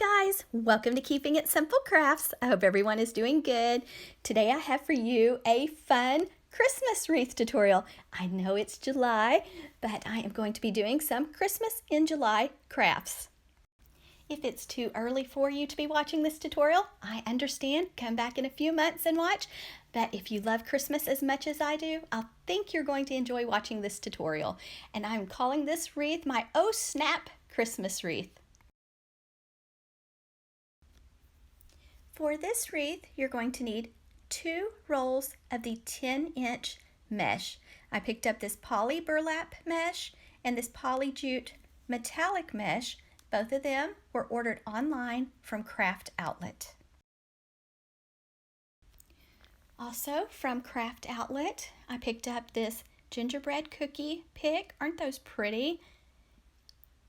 Hi guys, welcome to Keeping It Simple Crafts. I hope everyone is doing good. Today I have for you a fun Christmas wreath tutorial. I know it's July, but I am going to be doing some Christmas in July crafts. If it's too early for you to be watching this tutorial, I understand. Come back in a few months and watch. But if you love Christmas as much as I do, I think you're going to enjoy watching this tutorial. And I'm calling this wreath my Oh Snap Christmas wreath. For this wreath, you're going to need 2 rolls of the 10-inch mesh. I picked up this poly burlap mesh and this poly jute metallic mesh. Both of them were ordered online from Craft Outlet. Also from Craft Outlet, I picked up this gingerbread cookie pick. Aren't those pretty?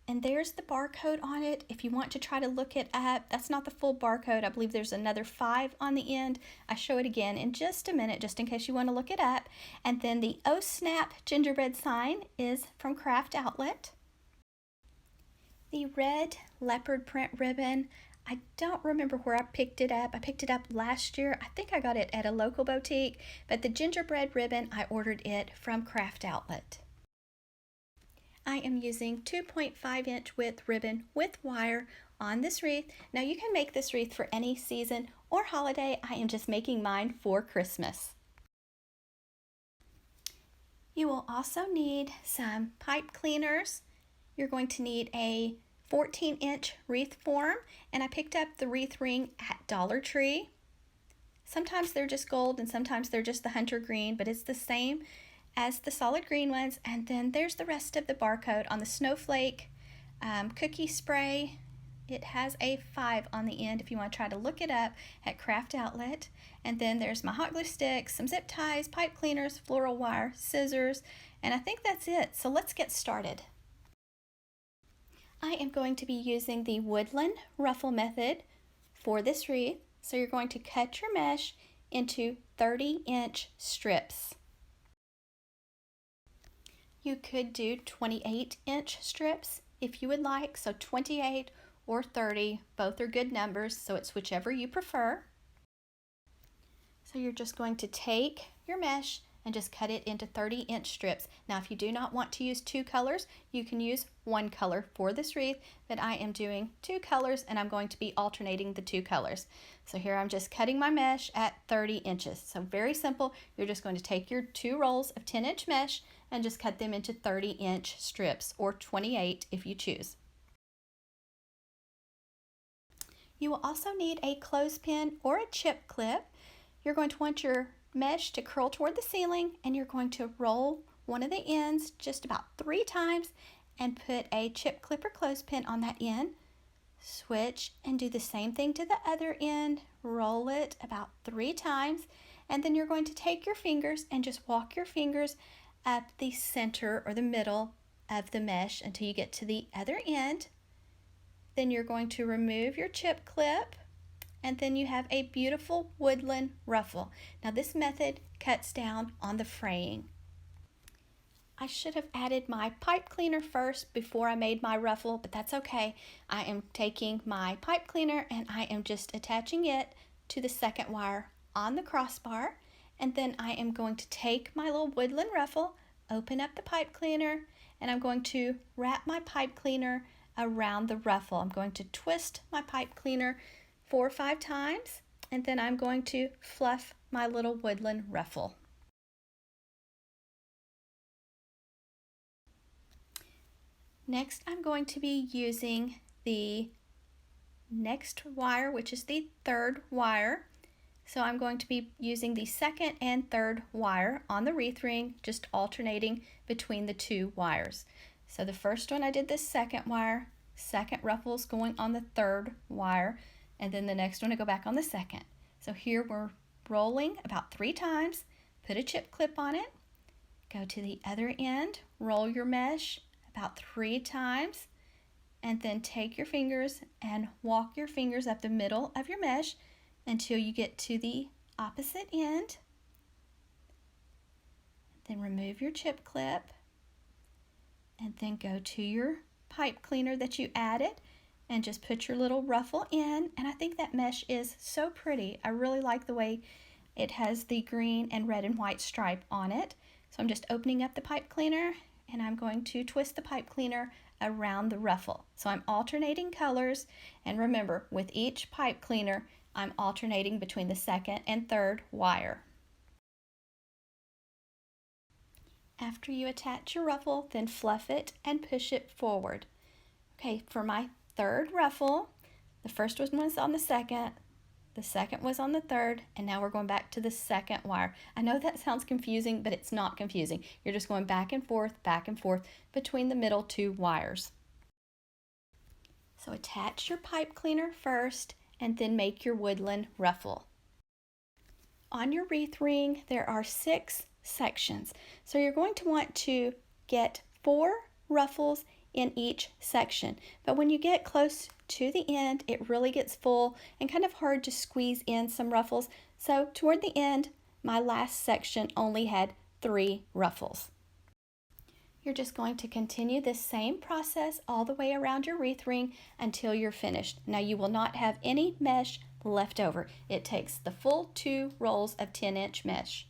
And there's the barcode on it. If you want to try to look it up, that's not the full barcode. I believe there's another 5 on the end. I show it again in just a minute, just in case you want to look it up. And then the Oh Snap gingerbread sign is from Craft Outlet. The red leopard print ribbon, I don't remember where I picked it up. I picked it up last year. I think I got it at a local boutique, but the gingerbread ribbon, I ordered it from Craft Outlet. I am using 2.5-inch width ribbon with wire on this wreath. Now you can make this wreath for any season or holiday. I am just making mine for Christmas. You will also need some pipe cleaners. You're going to need a 14-inch wreath form, and I picked up the wreath ring at Dollar Tree. Sometimes they're just gold and sometimes they're just the hunter green, but it's the same as the solid green ones. And then there's the rest of the barcode on the snowflake cookie spray. It has a 5 on the end if you want to try to look it up at Craft Outlet. And then there's my hot glue sticks, some zip ties, pipe cleaners, floral wire, scissors, and I think that's it. So let's get started. I am going to be using the Woodland Ruffle method for this wreath. So you're going to cut your mesh into 30-inch strips. You could do 28-inch strips if you would like, so 28 or 30, both are good numbers, so it's whichever you prefer. So you're just going to take your mesh and just cut it into 30-inch strips. Now if you do not want to use 2 colors, you can use 1 color for this wreath, but I am doing 2 colors and I'm going to be alternating the 2 colors. So here I'm just cutting my mesh at 30 inches. So very simple. You're just going to take your 2 rolls of 10-inch mesh and just cut them into 30-inch strips, or 28 if you choose. You will also need a clothespin or a chip clip. You're going to want your mesh to curl toward the ceiling, and you're going to roll one of the ends just about 3 times and put a chip clip or clothespin on that end. Switch and do the same thing to the other end. Roll it about 3 times, and then you're going to take your fingers and just walk your fingers up the center or the middle of the mesh until you get to the other end. Then you're going to remove your chip clip, and then you have a beautiful woodland ruffle. Now this method cuts down on the fraying. I should have added my pipe cleaner first before I made my ruffle, but that's okay. I am taking my pipe cleaner and I am just attaching it to the second wire on the crossbar, and then I am going to take my little woodland ruffle, open up the pipe cleaner, and I'm going to wrap my pipe cleaner around the ruffle. I'm going to twist my pipe cleaner 4 or 5 times, and then I'm going to fluff my little woodland ruffle. Next, I'm going to be using the next wire, which is the 3rd wire. So I'm going to be using the 2nd and 3rd wire on the wreath ring, just alternating between the 2 wires. So the first one I did the 2nd wire, 2nd ruffles going on the 3rd wire, and then the next one I go back on the 2nd. So here we're rolling about 3 times, put a chip clip on it, go to the other end, roll your mesh about 3 times, and then take your fingers and walk your fingers up the middle of your mesh until you get to the opposite end. Then remove your chip clip and then go to your pipe cleaner that you added and just put your little ruffle in. And I think that mesh is so pretty. I really like the way it has the green and red and white stripe on it. So I'm just opening up the pipe cleaner and I'm going to twist the pipe cleaner around the ruffle. So I'm alternating colors, and remember, with each pipe cleaner I'm alternating between the second and third wire. After you attach your ruffle, then fluff it and push it forward. Okay, for my third ruffle, the first one was on the second was on the third, and now we're going back to the second wire. I know that sounds confusing, but it's not confusing. You're just going back and forth between the middle two wires. So attach your pipe cleaner first and then make your woodland ruffle. On your wreath ring, there are 6 sections. So you're going to want to get 4 ruffles in each section. But when you get close to the end, it really gets full and kind of hard to squeeze in some ruffles. So toward the end, my last section only had 3 ruffles. You're just going to continue this same process all the way around your wreath ring until you're finished. Now you will not have any mesh left over. It takes the full 2 rolls of 10-inch mesh.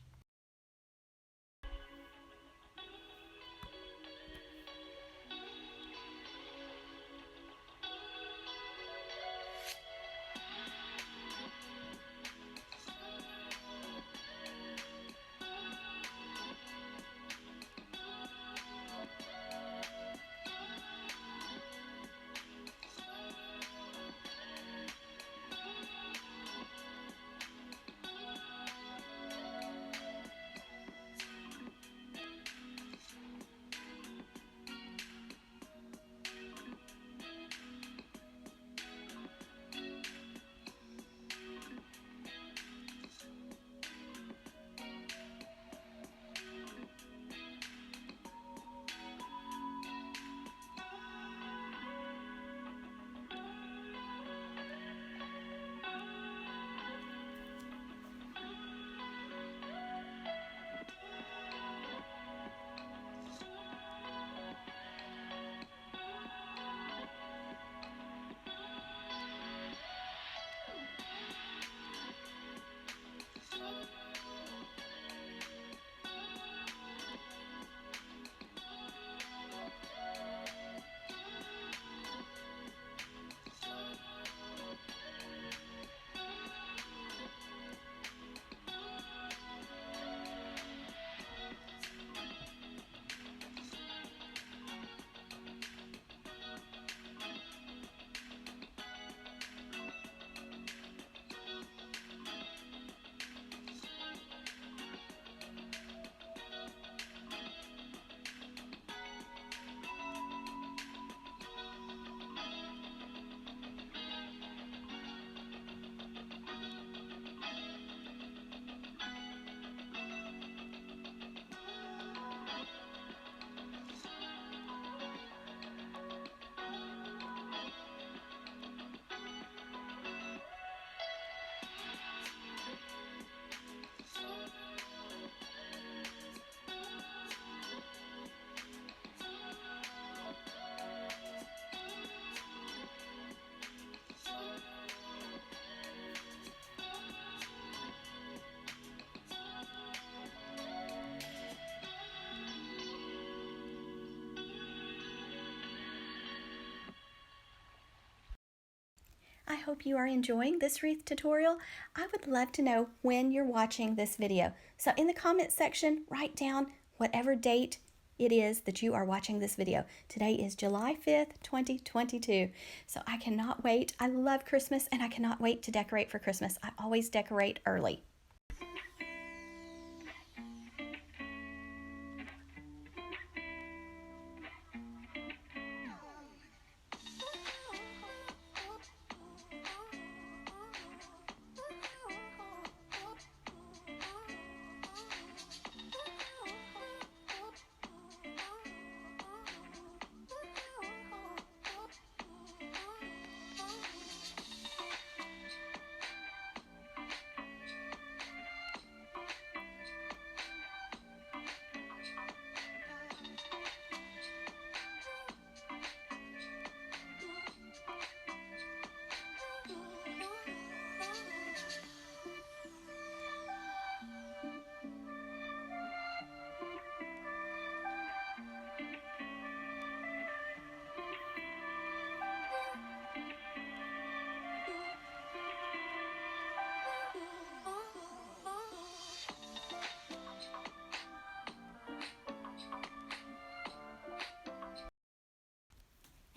I hope you are enjoying this wreath tutorial. I would love to know when you're watching this video. So in the comments section, write down whatever date it is that you are watching this video. Today is July 5th, 2022. So I cannot wait. I love Christmas and I cannot wait to decorate for Christmas. I always decorate early.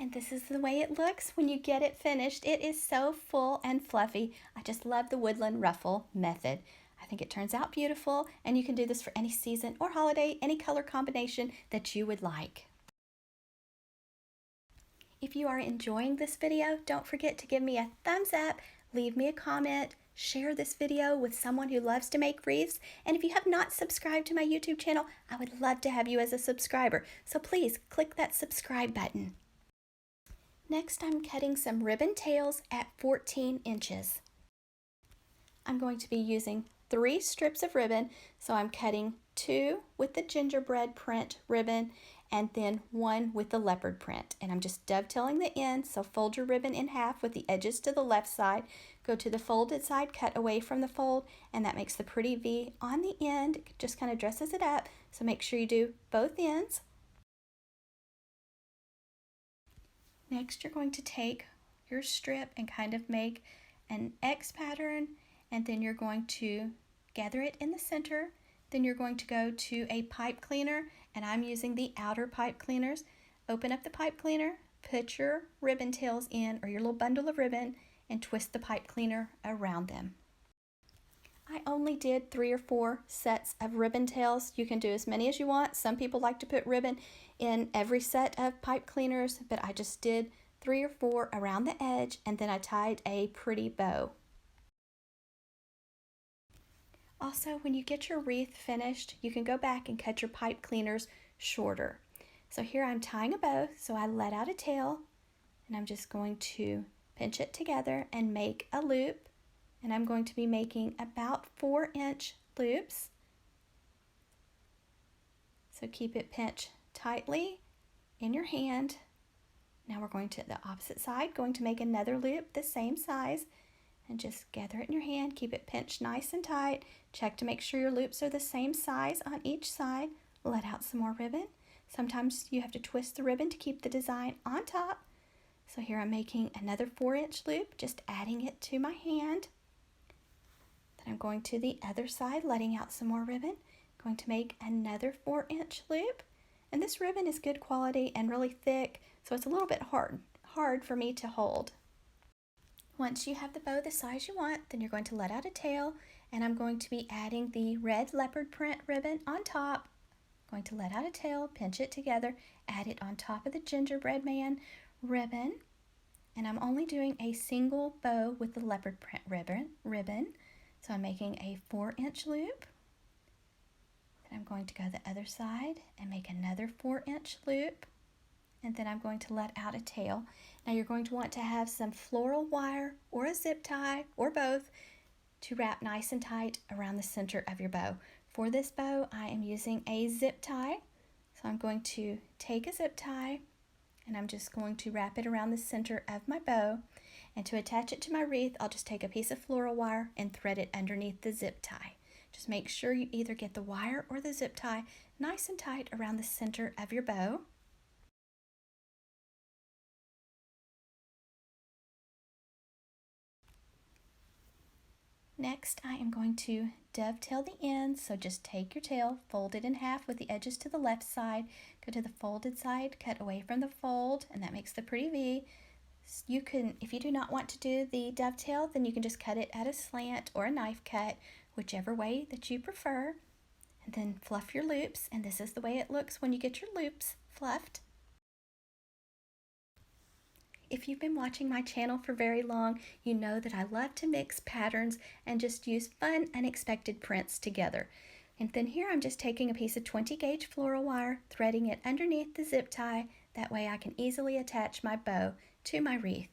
And this is the way it looks when you get it finished. It is so full and fluffy. I just love the Woodland Ruffle method. I think it turns out beautiful, and you can do this for any season or holiday, any color combination that you would like. If you are enjoying this video, don't forget to give me a thumbs up, leave me a comment, share this video with someone who loves to make wreaths, and if you have not subscribed to my YouTube channel, I would love to have you as a subscriber, so please click that subscribe button. Next, I'm cutting some ribbon tails at 14 inches. I'm going to be using 3 strips of ribbon, so I'm cutting 2 with the gingerbread print ribbon and then 1 with the leopard print. And I'm just dovetailing the ends, so fold your ribbon in half with the edges to the left side, go to the folded side, cut away from the fold, and that makes the pretty V on the end. It just kind of dresses it up, so make sure you do both ends. Next, you're going to take your strip and kind of make an X pattern, and then you're going to gather it in the center. Then you're going to go to a pipe cleaner, and I'm using the outer pipe cleaners. Open up the pipe cleaner, put your ribbon tails in, or your little bundle of ribbon, and twist the pipe cleaner around them. I only did 3 or 4 sets of ribbon tails. You can do as many as you want. Some people like to put ribbon in every set of pipe cleaners, but I just did 3 or 4 around the edge, and then I tied a pretty bow. Also, when you get your wreath finished, you can go back and cut your pipe cleaners shorter. So here I'm tying a bow, so I let out a tail, and I'm just going to pinch it together and make a loop. And I'm going to be making about 4-inch loops. So keep it pinched tightly in your hand. Now we're going to the opposite side, going to make another loop the same size, and just gather it in your hand, keep it pinched nice and tight. Check to make sure your loops are the same size on each side. Let out some more ribbon. Sometimes you have to twist the ribbon to keep the design on top. So here I'm making another 4-inch loop, just adding it to my hand. I'm going to the other side, letting out some more ribbon, going to make another 4-inch loop. And this ribbon is good quality and really thick, so it's a little bit hard for me to hold. Once you have the bow the size you want, then you're going to let out a tail, and I'm going to be adding the red leopard print ribbon on top. I'm going to let out a tail, pinch it together, add it on top of the gingerbread man ribbon, and I'm only doing a single bow with the leopard print ribbon. So I'm making a 4-inch loop. Then I'm going to go the other side and make another 4-inch loop. And then I'm going to let out a tail. Now you're going to want to have some floral wire or a zip tie or both to wrap nice and tight around the center of your bow. For this bow, I am using a zip tie. So I'm going to take a zip tie and I'm just going to wrap it around the center of my bow. And to attach it to my wreath, I'll just take a piece of floral wire and thread it underneath the zip tie. Just make sure you either get the wire or the zip tie nice and tight around the center of your bow. Next, I am going to dovetail the ends, so just take your tail, fold it in half with the edges to the left side, go to the folded side, cut away from the fold, and that makes the pretty V. You can, if you do not want to do the dovetail, then you can just cut it at a slant or a knife cut, whichever way that you prefer. And then fluff your loops, and this is the way it looks when you get your loops fluffed. If you've been watching my channel for very long, you know that I love to mix patterns and just use fun, unexpected prints together. And then here I'm just taking a piece of 20 gauge floral wire, threading it underneath the zip tie. That way I can easily attach my bow to my wreath.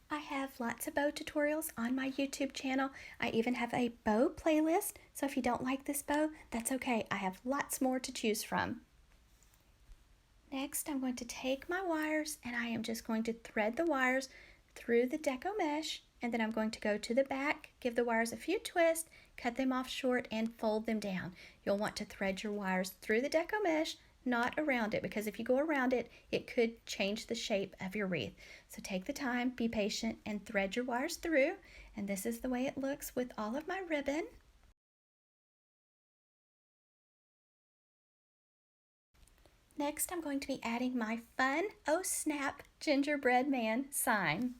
I have lots of bow tutorials on my YouTube channel. I even have a bow playlist, so if you don't like this bow, that's okay. I have lots more to choose from. Next, I'm going to take my wires and I am just going to thread the wires through the deco mesh, and then I'm going to go to the back, give the wires a few twists, cut them off short, and fold them down. You'll want to thread your wires through the deco mesh, not around it, because if you go around it, it could change the shape of your wreath. So take the time, be patient, and thread your wires through, and this is the way it looks with all of my ribbon. Next, I'm going to be adding my fun Oh Snap Gingerbread Man sign.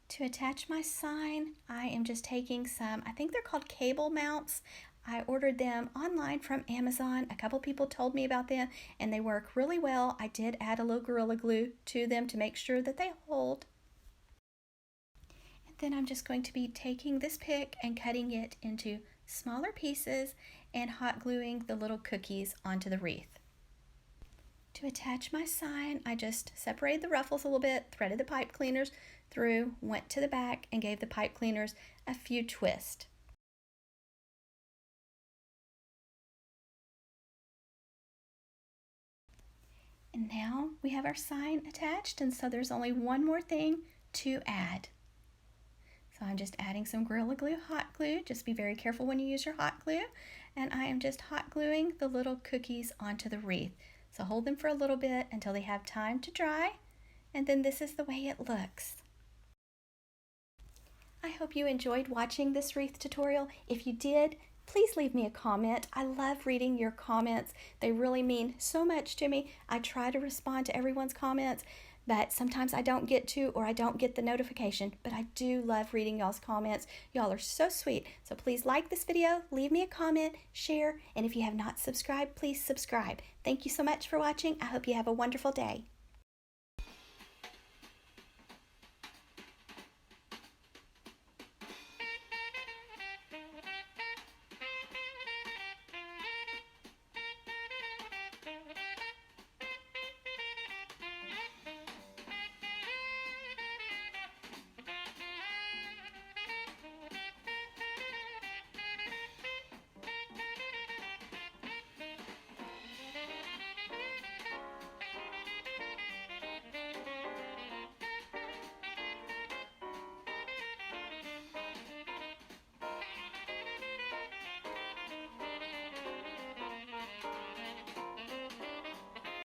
To attach my sign, I am just taking some, I think they're called cable mounts. I ordered them online from Amazon. A couple people told me about them and they work really well. I did add a little Gorilla Glue to them to make sure that they hold. And then I'm just going to be taking this pick and cutting it into smaller pieces and hot gluing the little cookies onto the wreath. To attach my sign, I just separated the ruffles a little bit, threaded the pipe cleaners through, went to the back, and gave the pipe cleaners a few twists. And now we have our sign attached, and so there's only one more thing to add. So I'm just adding some Gorilla Glue hot glue. Just be very careful when you use your hot glue. And I am just hot gluing the little cookies onto the wreath. So hold them for a little bit until they have time to dry. And then this is the way it looks. I hope you enjoyed watching this wreath tutorial. If you did, please leave me a comment. I love reading your comments. They really mean so much to me. I try to respond to everyone's comments, but sometimes I don't get to, or I don't get the notification, but I do love reading y'all's comments. Y'all are so sweet. So please like this video, leave me a comment, share, and if you have not subscribed, please subscribe. Thank you so much for watching. I hope you have a wonderful day.